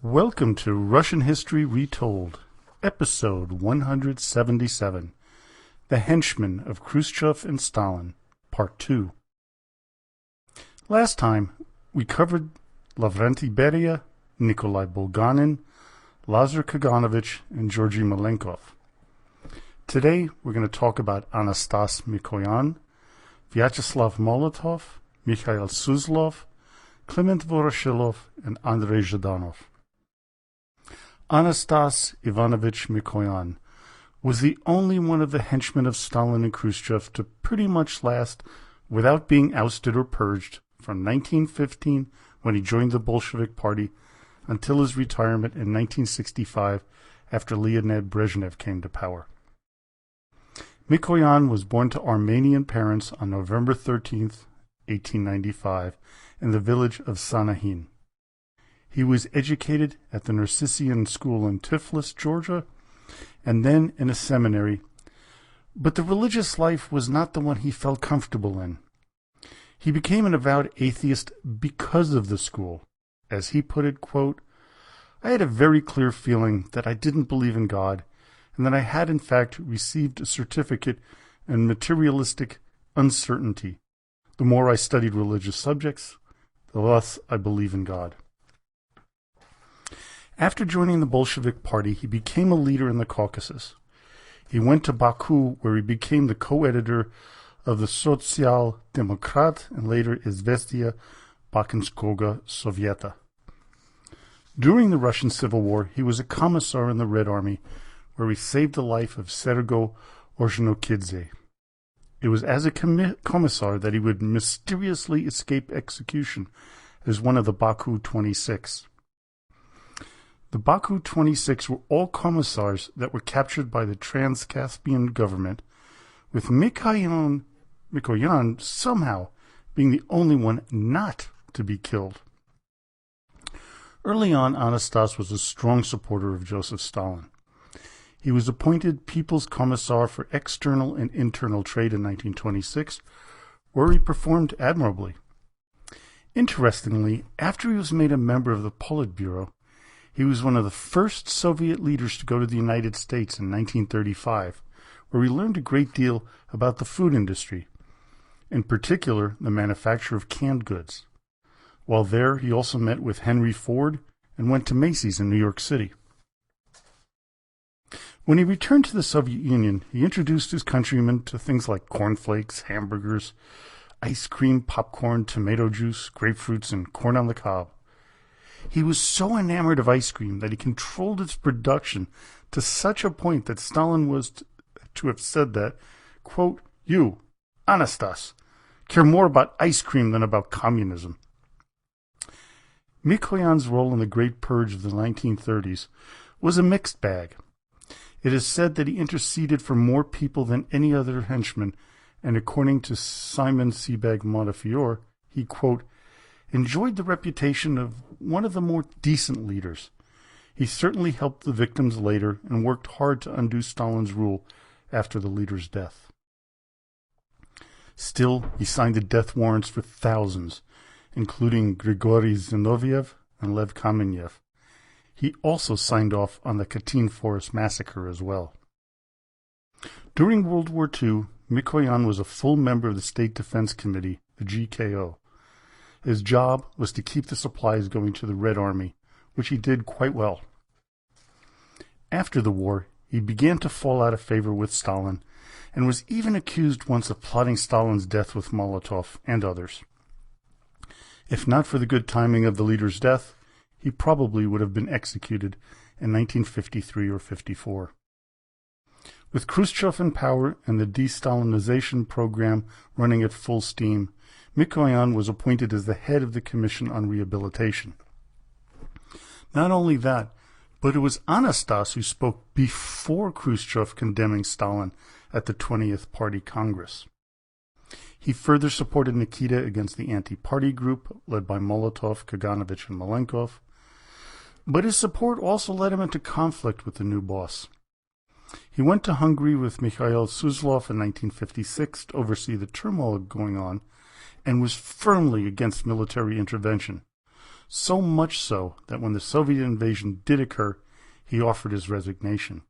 Welcome to Russian History Retold, Episode 177, The Henchman of Khrushchev and Stalin, Part 2. Last time, we covered Lavrenti Beria, Nikolai Bulganin, Lazar Kaganovich, and Georgy Malenkov. Today, we're going to talk about Anastas Mikoyan, Vyacheslav Molotov, Mikhail Suslov, Clement Voroshilov, and Andrei Zhdanov. Anastas Ivanovich Mikoyan was the only one of the henchmen of Stalin and Khrushchev to pretty much last without being ousted or purged from 1915, when he joined the Bolshevik Party, until his retirement in 1965 after Leonid Brezhnev came to power. Mikoyan was born to Armenian parents on November 13, 1895, in the village of Sanahin. He was educated at the Narcissian School in Tiflis, Georgia, and then in a seminary, but the religious life was not the one he felt comfortable in. He became an avowed atheist because of the school. As he put it, quote, "I had a very clear feeling that I didn't believe in God, and that I had in fact received a certificate in materialistic uncertainty. The more I studied religious subjects, the less I believe in God." After joining the Bolshevik Party, he became a leader in the Caucasus. He went to Baku, where he became the co-editor of the Sotsial Demokrat and later Izvestia Bakinskoga Sovieta. During the Russian Civil War, he was a commissar in the Red Army, where he saved the life of Sergo Ordzhonikidze. It was as a commissar that he would mysteriously escape execution as one of the Baku 26. The Baku 26 were all commissars that were captured by the Trans-Caspian government, with Mikoyan somehow being the only one not to be killed. Early on, Anastas was a strong supporter of Joseph Stalin. He was appointed People's Commissar for External and Internal Trade in 1926, where he performed admirably. Interestingly, after he was made a member of the Politburo, he was one of the first Soviet leaders to go to the United States in 1935, where he learned a great deal about the food industry, in particular the manufacture of canned goods. While there, he also met with Henry Ford and went to Macy's in New York City. When he returned to the Soviet Union, he introduced his countrymen to things like cornflakes, hamburgers, ice cream, popcorn, tomato juice, grapefruits, and corn on the cob. He was so enamored of ice cream that he controlled its production to such a point that Stalin was to have said that, quote, "You, Anastas, care more about ice cream than about communism." Mikoyan's role in the Great Purge of the 1930s was a mixed bag. It is said that he interceded for more people than any other henchman, and according to Simon Sebag Montefiore, he, quote, "enjoyed the reputation of one of the more decent leaders. He certainly helped the victims later and worked hard to undo Stalin's rule after the leader's death." Still, he signed the death warrants for thousands, including Grigory Zinoviev and Lev Kamenev. He also signed off on the Katyn Forest massacre as well. During World War II, Mikoyan was a full member of the State Defense Committee, the GKO. His job was to keep the supplies going to the Red Army, which he did quite well. After the war, he began to fall out of favor with Stalin, and was even accused once of plotting Stalin's death with Molotov and others. If not for the good timing of the leader's death, he probably would have been executed in 1953 or 54. With Khrushchev in power and the de-Stalinization program running at full steam, Mikoyan was appointed as the head of the Commission on Rehabilitation. Not only that, but it was Anastas who spoke before Khrushchev condemning Stalin at the 20th Party Congress. He further supported Nikita against the anti-party group led by Molotov, Kaganovich, and Malenkov, but his support also led him into conflict with the new boss. He went to Hungary with Mikhail Suslov in 1956 to oversee the turmoil going on, and was firmly against military intervention. so much so that when the Soviet invasion did occur, he offered his resignation.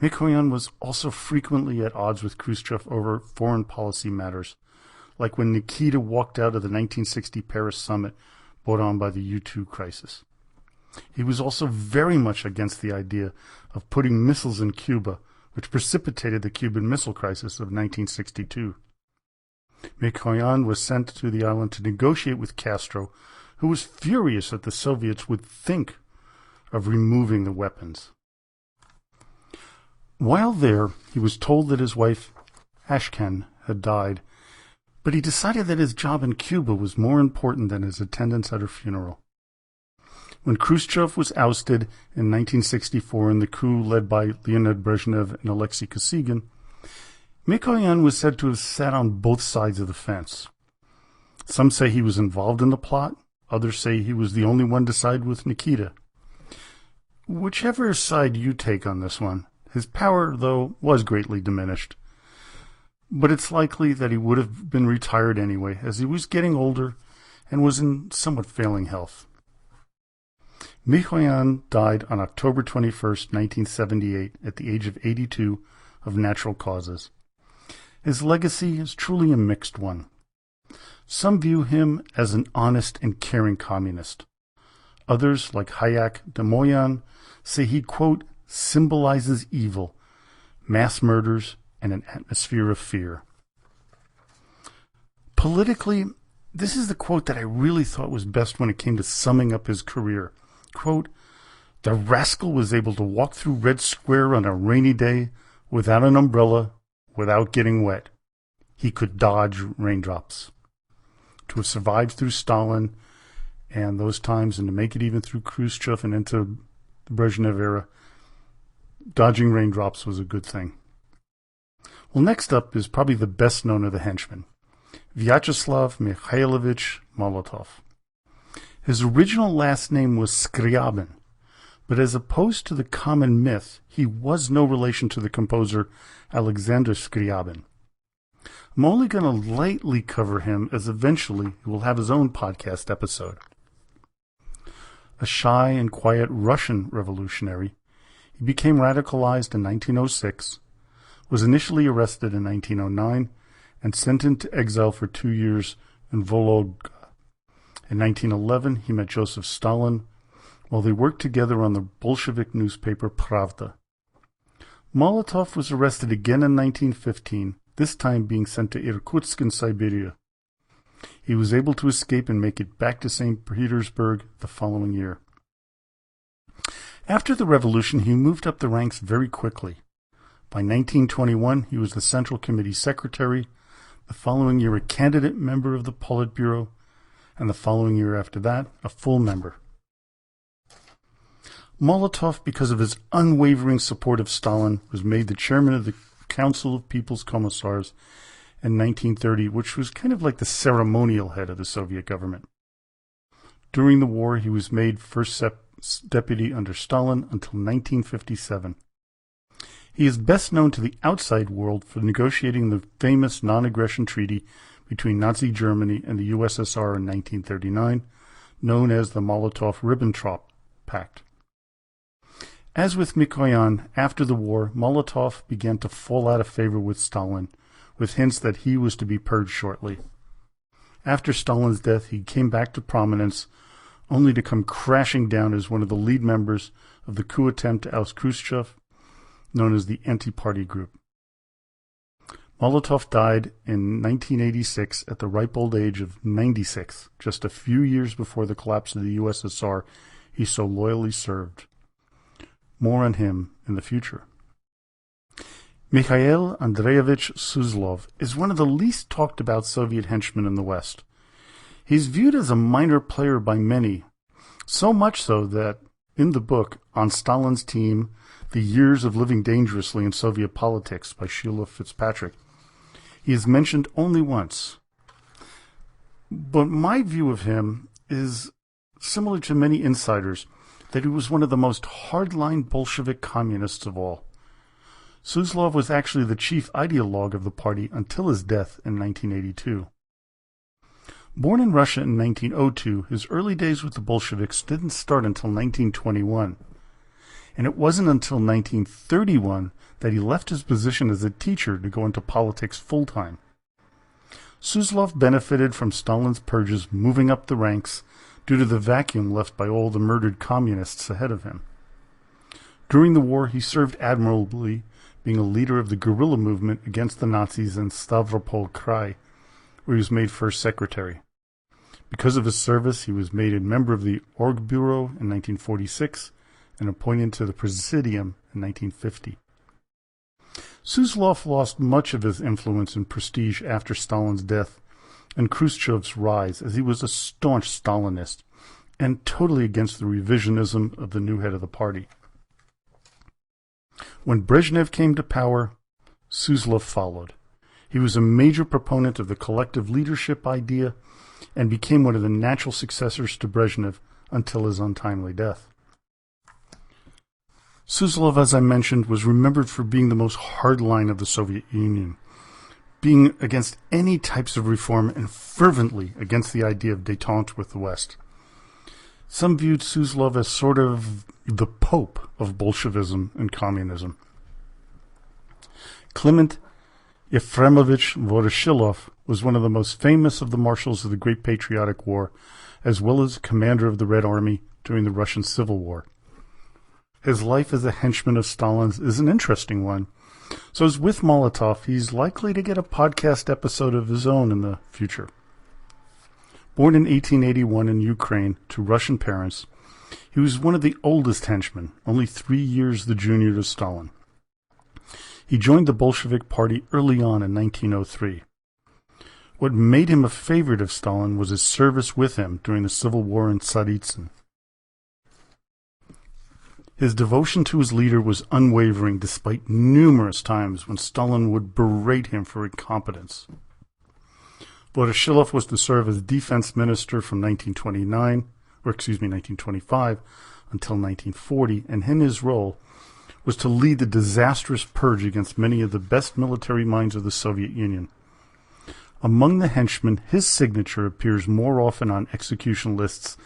Mikoyan was also frequently at odds with Khrushchev over foreign policy matters, like when Nikita walked out of the 1960 Paris summit brought on by the U-2 crisis. He was also very much against the idea of putting missiles in Cuba, which precipitated the Cuban Missile Crisis of 1962. Mikoyan was sent to the island to negotiate with Castro, who was furious that the Soviets would think of removing the weapons. While there, he was told that his wife, Ashkan, had died, but he decided that his job in Cuba was more important than his attendance at her funeral. When Khrushchev was ousted in 1964 in the coup led by Leonid Brezhnev and Alexei Kosygin, Mikoyan was said to have sat on both sides of the fence. Some say he was involved in the plot, others say he was the only one to side with Nikita. Whichever side you take on this one, his power, though, was greatly diminished. But it's likely that he would have been retired anyway, as he was getting older and was in somewhat failing health. Mikoyan died on October 21, 1978, at the age of 82, of natural causes. His legacy is truly a mixed one. Some view him as an honest and caring communist. Others, like Hayek Demoyan, say he, quote, symbolizes evil, mass murders, and an atmosphere of fear. Politically, this is the quote that I really thought was best when it came to summing up his career. Quote, the rascal was able to walk through Red Square on a rainy day without an umbrella, without getting wet. He could dodge raindrops. To have survived through Stalin and those times, and to make it even through Khrushchev and into the Brezhnev era, dodging raindrops was a good thing. Well, next up is probably the best known of the henchmen, Vyacheslav Mikhailovich Molotov. His original last name was Scriabin, but as opposed to the common myth, he was no relation to the composer Alexander Scriabin. I'm only going to lightly cover him, as eventually he will have his own podcast episode. A shy and quiet Russian revolutionary, he became radicalized in 1906, was initially arrested in 1909, and sent into exile for 2 years in Vologda. In 1911, he met Joseph Stalin while they worked together on the Bolshevik newspaper Pravda. Molotov was arrested again in 1915, this time being sent to Irkutsk in Siberia. He was able to escape and make it back to St. Petersburg the following year. After the revolution, he moved up the ranks very quickly. By 1921, he was the Central Committee Secretary, the following year a candidate member of the Politburo, and the following year after that, a full member. Molotov, because of his unwavering support of Stalin, was made the chairman of the Council of People's Commissars in 1930, which was kind of like the ceremonial head of the Soviet government. During the war, he was made first deputy under Stalin until 1957. He is best known to the outside world for negotiating the famous non-aggression treaty between Nazi Germany and the USSR in 1939, known as the Molotov-Ribbentrop Pact. As with Mikoyan, after the war, Molotov began to fall out of favor with Stalin, with hints that he was to be purged shortly. After Stalin's death, he came back to prominence, only to come crashing down as one of the lead members of the coup attempt to oust Khrushchev, known as the Anti-Party Group. Molotov died in 1986 at the ripe old age of 96, just a few years before the collapse of the USSR he so loyally served. More on him in the future. Mikhail Andreevich Suslov is one of the least talked about Soviet henchmen in the West. He's viewed as a minor player by many, so much so that in the book, On Stalin's Team, The Years of Living Dangerously in Soviet Politics by Sheila Fitzpatrick, he is mentioned only once. But my view of him is similar to many insiders, that he was one of the most hardline Bolshevik communists of all. Suslov was actually the chief ideologue of the party until his death in 1982. Born in Russia in 1902, his early days with the Bolsheviks didn't start until 1921, and it wasn't until 1931 that he left his position as a teacher to go into politics full-time. Suslov benefited from Stalin's purges moving up the ranks due to the vacuum left by all the murdered communists ahead of him. During the war, he served admirably, being a leader of the guerrilla movement against the Nazis in Stavropol Krai, where he was made first secretary. Because of his service, he was made a member of the Orgbureau in 1946 and appointed to the Presidium in 1950. Suslov lost much of his influence and prestige after Stalin's death and Khrushchev's rise, as he was a staunch Stalinist and totally against the revisionism of the new head of the party. When Brezhnev came to power, Suslov followed. He was a major proponent of the collective leadership idea and became one of the natural successors to Brezhnev until his untimely death. Suslov, as I mentioned, was remembered for being the most hardline of the Soviet Union, being against any types of reform and fervently against the idea of détente with the West. Some viewed Suslov as sort of the Pope of Bolshevism and communism. Clement Yefremovich Voroshilov was one of the most famous of the marshals of the Great Patriotic War, as well as commander of the Red Army during the Russian Civil War. His life as a henchman of Stalin's is an interesting one, so as with Molotov, he's likely to get a podcast episode of his own in the future. Born in 1881 in Ukraine to Russian parents, he was one of the oldest henchmen, only 3 years the junior to Stalin. He joined the Bolshevik Party early on in 1903. What made him a favorite of Stalin was his service with him during the Civil War in Tsaritsyn. His devotion to his leader was unwavering despite numerous times when Stalin would berate him for incompetence. Voroshilov was to serve as defense minister from 1925 until 1940, and in his role was to lead the disastrous purge against many of the best military minds of the Soviet Union. Among the henchmen, his signature appears more often on execution lists,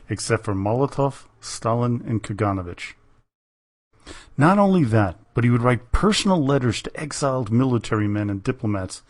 except for Molotov, Stalin, and Kaganovich. Not only that, but he would write personal letters to exiled military men and diplomats,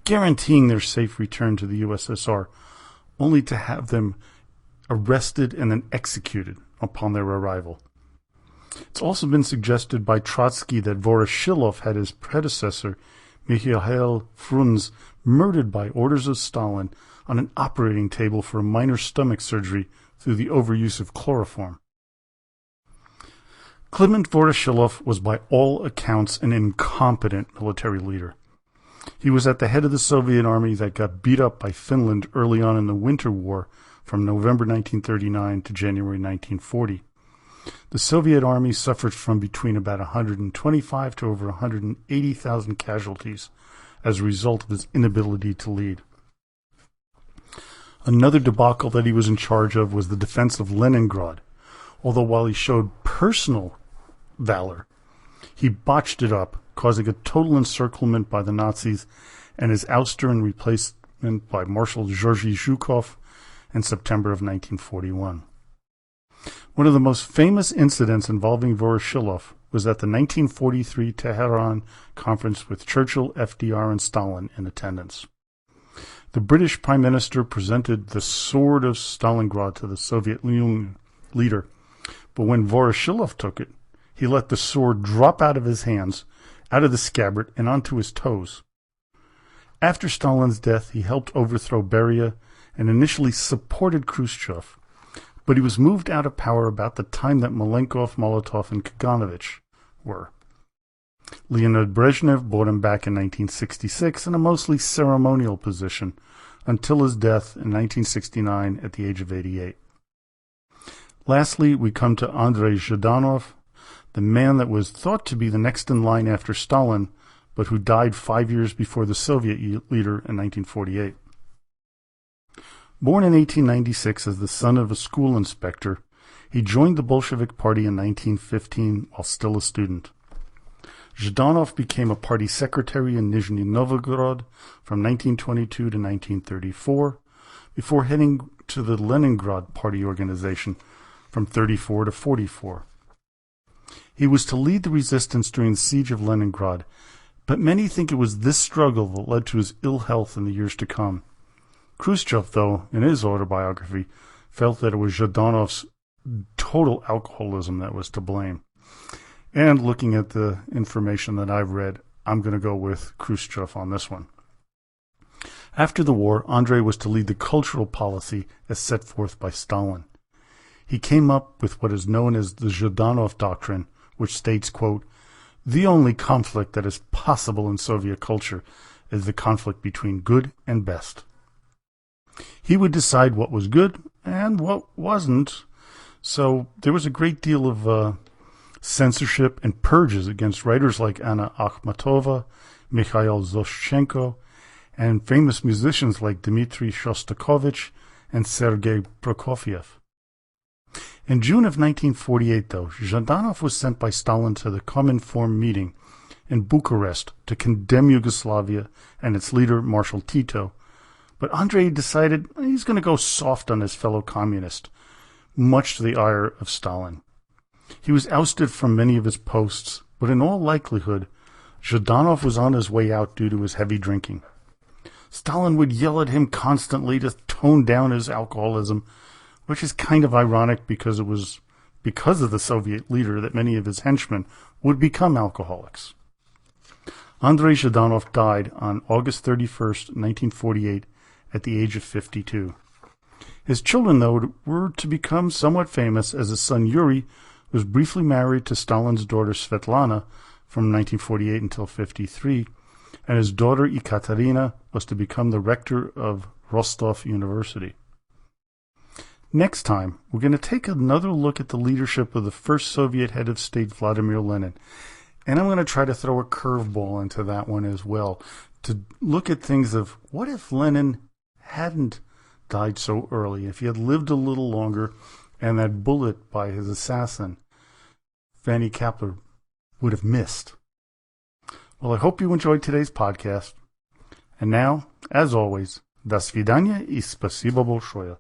guaranteeing their safe return to the USSR, only to have them arrested and then executed upon their arrival. It's also been suggested by Trotsky that Voroshilov had his predecessor, Mikhail Frunze, murdered by orders of Stalin on an operating table for a minor stomach surgery through the overuse of chloroform. Clement Voroshilov was by all accounts an incompetent military leader. He was at the head of the Soviet army that got beat up by Finland early on in the Winter War from November 1939 to January 1940. The Soviet army suffered from between about 125 to over 180,000 casualties as a result of his inability to lead. Another debacle that he was in charge of was the defense of Leningrad, although while he showed personal valor, he botched it up, causing a total encirclement by the Nazis and his ouster and replacement by Marshal Georgy Zhukov in September of 1941. One of the most famous incidents involving Voroshilov was at the 1943 Tehran conference with Churchill, FDR, and Stalin in attendance. The British Prime Minister presented the Sword of Stalingrad to the Soviet Union leader, but when Voroshilov took it, he let the sword drop out of his hands, out of the scabbard, and onto his toes. After Stalin's death, he helped overthrow Beria and initially supported Khrushchev, but he was moved out of power about the time that Malenkov, Molotov, and Kaganovich were. Leonid Brezhnev brought him back in 1966 in a mostly ceremonial position until his death in 1969 at the age of 88. Lastly, we come to Andrei Zhdanov, the man that was thought to be the next in line after Stalin, but who died 5 years before the Soviet leader in 1948. Born in 1896 as the son of a school inspector, he joined the Bolshevik Party in 1915 while still a student. Zhdanov became a party secretary in Nizhny Novgorod from 1922 to 1934, before heading to the Leningrad Party organization from 34 to 44. He was to lead the resistance during the siege of Leningrad, but many think it was this struggle that led to his ill health in the years to come. Khrushchev, though, in his autobiography, felt that it was Zhdanov's total alcoholism that was to blame. And looking at the information that I've read, I'm going to go with Khrushchev on this one. After the war, Andrei was to lead the cultural policy as set forth by Stalin. He came up with what is known as the Zhdanov Doctrine, which states, quote, "The only conflict that is possible in Soviet culture is the conflict between good and best." He would decide what was good and what wasn't, so there was a great deal of censorship and purges against writers like Anna Akhmatova, Mikhail Zoshchenko, and famous musicians like Dmitry Shostakovich and Sergei Prokofiev. In June of 1948, though, Zhdanov was sent by Stalin to the Cominform meeting in Bucharest to condemn Yugoslavia and its leader, Marshal Tito. But Andrei decided he's going to go soft on his fellow communist, much to the ire of Stalin. He was ousted from many of his posts, but in all likelihood, Zhdanov was on his way out due to his heavy drinking. Stalin would yell at him constantly to tone down his alcoholism, which is kind of ironic because it was because of the Soviet leader that many of his henchmen would become alcoholics. Andrei Zhdanov died on August 31st, 1948, at the age of 52. His children, though, were to become somewhat famous, as his son Yuri was briefly married to Stalin's daughter Svetlana from 1948 until 53, and his daughter Ekaterina was to become the rector of Rostov University. Next time, we're going to take another look at the leadership of the first Soviet head of state, Vladimir Lenin. And I'm going to try to throw a curveball into that one as well, to look at things of what if Lenin hadn't died so early, if he had lived a little longer, and that bullet by his assassin, Fanny Kapler, would have missed. Well, I hope you enjoyed today's podcast. And now, as always, до свидания и спасибо большое.